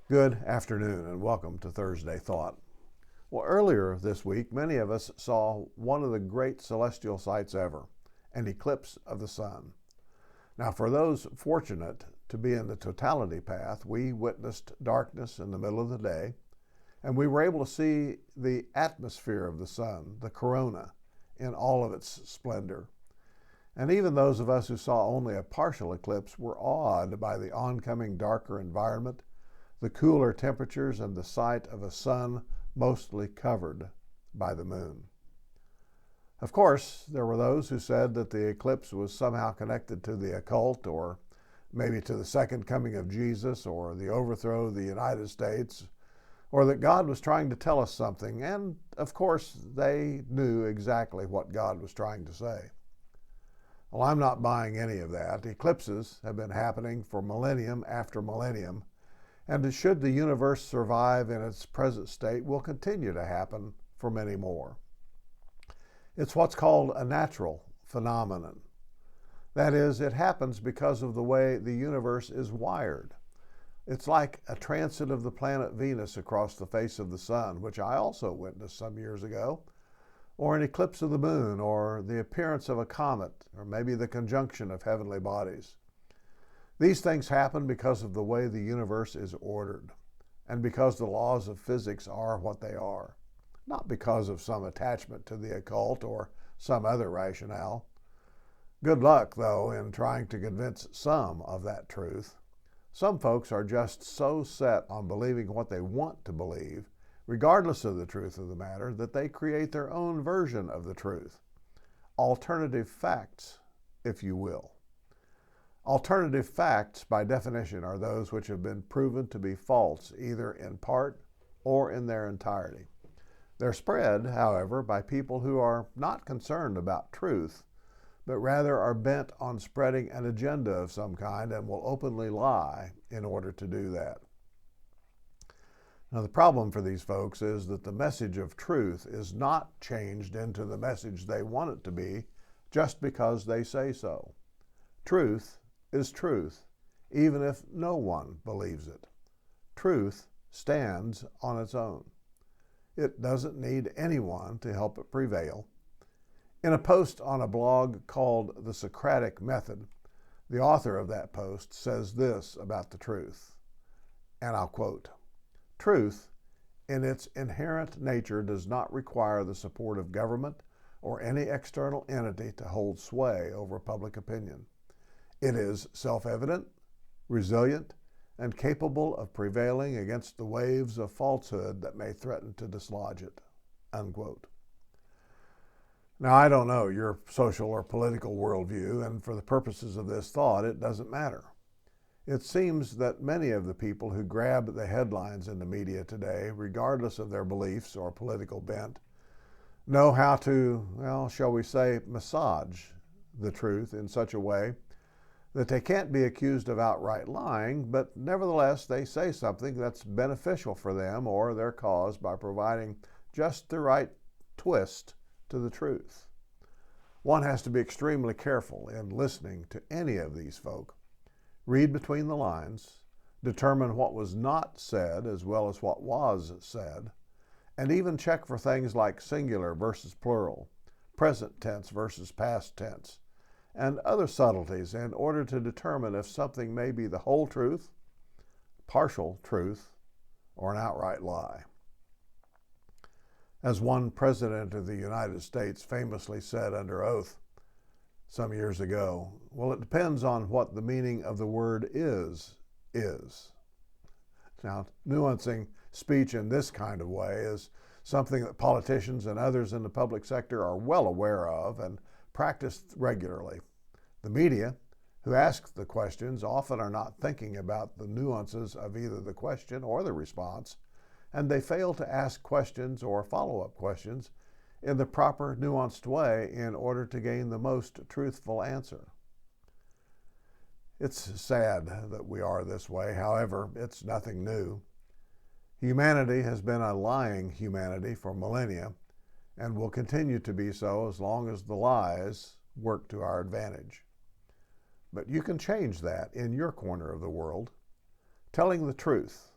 Good afternoon and welcome to Thursday Thought. Well, earlier this week, many of us saw one of the great celestial sights ever, an eclipse of the sun. Now, for those fortunate to be in the totality path, we witnessed darkness in the middle of the day, and we were able to see the atmosphere of the sun, the corona, in all of its splendor. And even those of us who saw only a partial eclipse were awed by the oncoming darker environment, the cooler temperatures, and the sight of a sun mostly covered by the moon. Of course, there were those who said that the eclipse was somehow connected to the occult, or maybe to the second coming of Jesus, or the overthrow of the United States, or that God was trying to tell us something, and of course they knew exactly what God was trying to say. Well, I'm not buying any of that. Eclipses have been happening for millennium after millennium, and should the universe survive in its present state, will continue to happen for many more. It's what's called a natural phenomenon. That is, it happens because of the way the universe is wired. It's like a transit of the planet Venus across the face of the sun, which I also witnessed some years ago, or an eclipse of the moon, or the appearance of a comet, or maybe the conjunction of heavenly bodies. These things happen because of the way the universe is ordered, and because the laws of physics are what they are, not because of some attachment to the occult or some other rationale. Good luck, though, in trying to convince some of that truth. Some folks are just so set on believing what they want to believe, regardless of the truth of the matter, that they create their own version of the truth. Alternative facts, if you will. Alternative facts, by definition, are those which have been proven to be false, either in part or in their entirety. They're spread, however, by people who are not concerned about truth, but rather are bent on spreading an agenda of some kind and will openly lie in order to do that. Now, the problem for these folks is that the message of truth is not changed into the message they want it to be just because they say so. Truth is truth, even if no one believes it. Truth stands on its own. It doesn't need anyone to help it prevail. In a post on a blog called The Socratic Method, the author of that post says this about the truth, and I'll quote, "Truth, in its inherent nature, does not require the support of government or any external entity to hold sway over public opinion. It is self-evident, resilient, and capable of prevailing against the waves of falsehood that may threaten to dislodge it." Unquote. Now, I don't know your social or political worldview, and for the purposes of this thought, it doesn't matter. It seems that many of the people who grab the headlines in the media today, regardless of their beliefs or political bent, know how to, well, shall we say, massage the truth in such a way that they can't be accused of outright lying, but nevertheless they say something that's beneficial for them or their cause by providing just the right twist to the truth. One has to be extremely careful in listening to any of these folk. Read between the lines, determine what was not said as well as what was said, and even check for things like singular versus plural, present tense versus past tense, and other subtleties in order to determine if something may be the whole truth, partial truth, or an outright lie. As one president of the United States famously said under oath some years ago, well, it depends on what the meaning of the word is. Now, nuancing speech in this kind of way is something that politicians and others in the public sector are well aware of and practiced regularly. The media, who ask the questions, often are not thinking about the nuances of either the question or the response, and they fail to ask questions or follow-up questions in the proper, nuanced way in order to gain the most truthful answer. It's sad that we are this way. However, it's nothing new. Humanity has been a lying humanity for millennia and will continue to be so as long as the lies work to our advantage. But you can change that in your corner of the world. Telling the truth,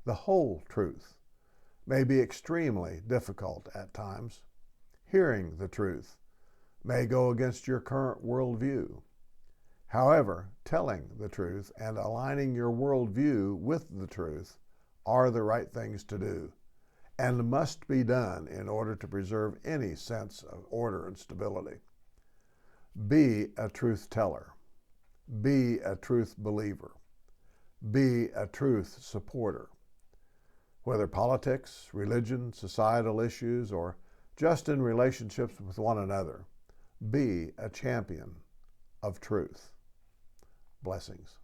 the whole truth, may be extremely difficult at times. Hearing the truth may go against your current worldview. However, telling the truth and aligning your worldview with the truth are the right things to do and must be done in order to preserve any sense of order and stability. Be a truth teller. Be a truth believer. Be a truth supporter. Whether politics, religion, societal issues, or just in relationships with one another, be a champion of truth. Blessings.